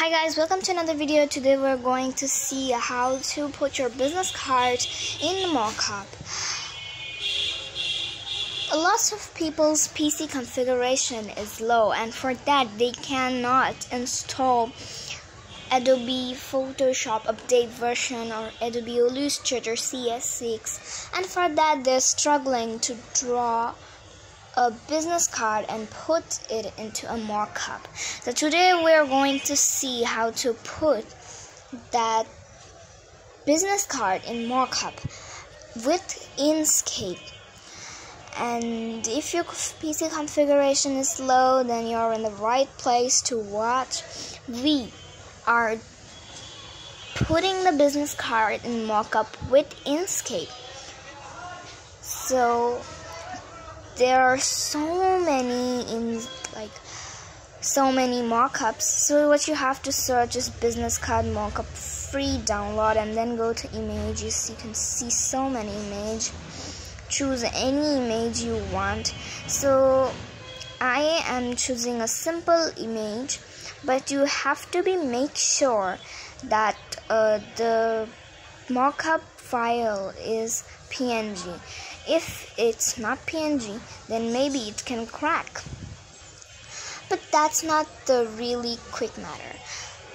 Hi guys, welcome to another video. Today we're going to see how to put your business card in mockup. A lot of people's PC configuration is low, and for that they cannot install Adobe Photoshop update version or Adobe Illustrator CS6, and for that they're struggling to draw a business card and put it into a mockup. So today we're going to see how to put that business card in mockup with Inkscape. And if your PC configuration is low, then you're in the right place to watch. We are putting the business card in mockup with Inkscape. So there are so many mockups. So what you have to search is Business Card Mockup free download, and then go to images. You can see so many images. Choose any image you want. So I am choosing a simple image, but you have to make sure that the mockup file is PNG. If it's not PNG, then maybe it can crack. But that's not the really quick matter.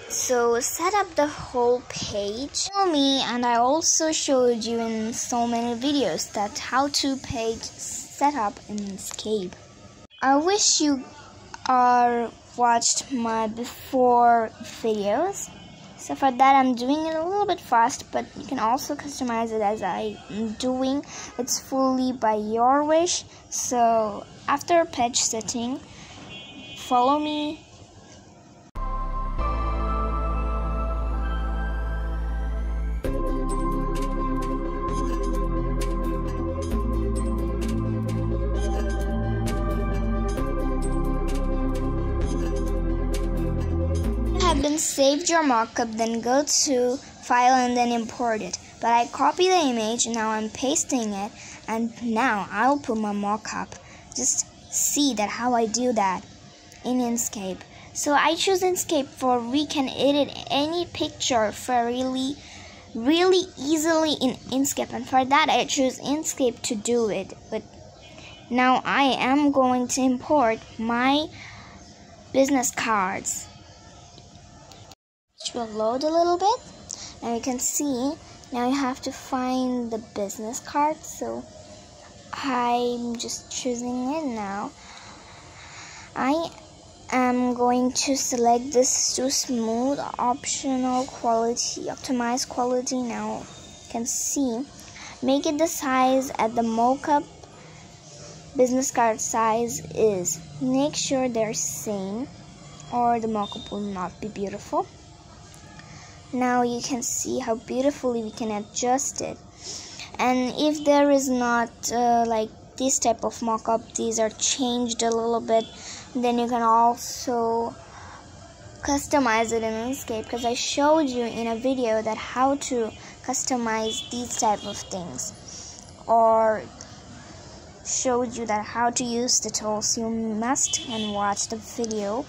So set up the whole page. Follow me, and I also showed you in so many videos that how to page set up in Inkscape. I wish you watched my before videos. So for that, I'm doing it a little bit fast, but you can also customize it as I'm doing. It's fully by your wish. So after page setting, follow me. Been saved your mockup, then go to file and then import it. But I copy the image, now I'm pasting it, and now I'll put my mockup. Just see that how I do that in Inkscape. So I choose Inkscape for we can edit any picture really easily in Inkscape, and for that I choose Inkscape to do it. But now I am going to import my business cards, which will load a little bit. Now you can see, now you have to find the business card. So I'm just choosing it now. I am going to select this to smooth optional quality, optimize quality. Now you can see, make it the size at the mockup business card size is. Make sure they're same or the mockup will not be beautiful. Now you can see how beautifully we can adjust it. And if there is not like this type of mockup, these are changed a little bit, then you can also customize it in Inkscape, because I showed you in a video that how to customize these type of things, or showed you that how to use the tools. You must and watch the video.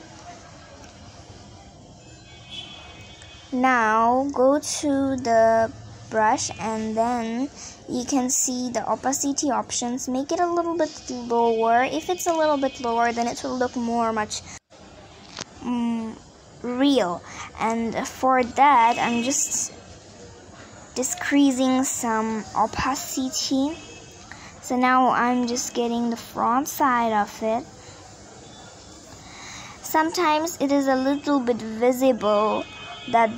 Now go to the brush, and then you can see the opacity options. Make it a little bit lower. If it's a little bit lower, then it will look much real. And for that, I'm just decreasing some opacity. So now I'm just getting the front side of it. Sometimes it is a little bit visible that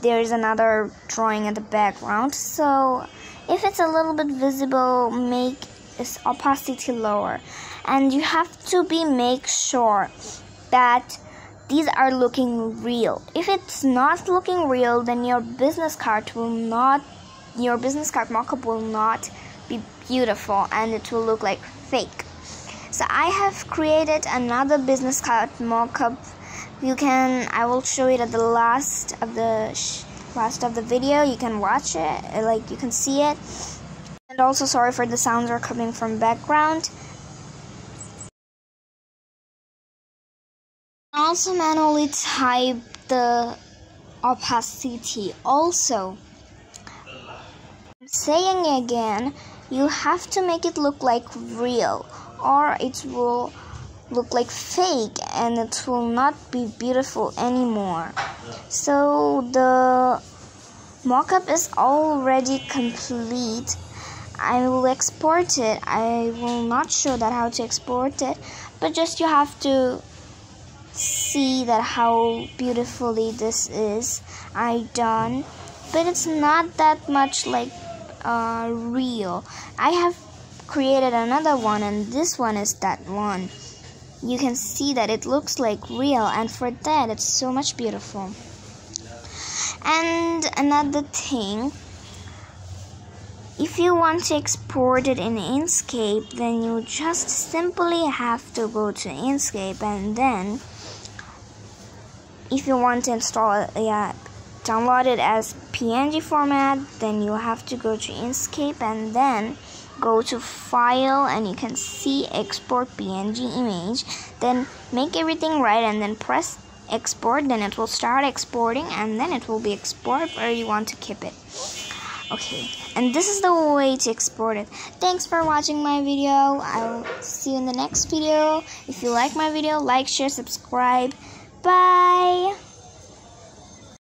there is another drawing in the background. So if it's a little bit visible, make its opacity lower. And you have to make sure that these are looking real. If it's not looking real, then your business card mockup will not be beautiful, and it will look like fake. So I have created another business card mockup. I will show it at the last of the video. You can watch it, you can see it. And also sorry for the sounds are coming from background. Also manually type the opacity. Also, saying again, you have to make it look like real, or it will look like fake and it will not be beautiful anymore. So the mockup is already complete. I will export it. I will not show that how to export it, but just you have to see that how beautifully this is I done. But it's not that much like real. I have created another one, and this one is that one. You can see that it looks like real, and for that it's so much beautiful. And another thing, if you want to export it in Inkscape, then you just simply have to go to Inkscape, and then if you want to install it, download it as PNG format, then you have to go to Inkscape and then go to File, and you can see Export PNG image. Then make everything right and then press Export. Then it will start exporting, and then it will be exported where you want to keep it. Okay, and this is the way to export it. Thanks for watching my video. I'll see you in the next video. If you like my video, like, share, subscribe. Bye.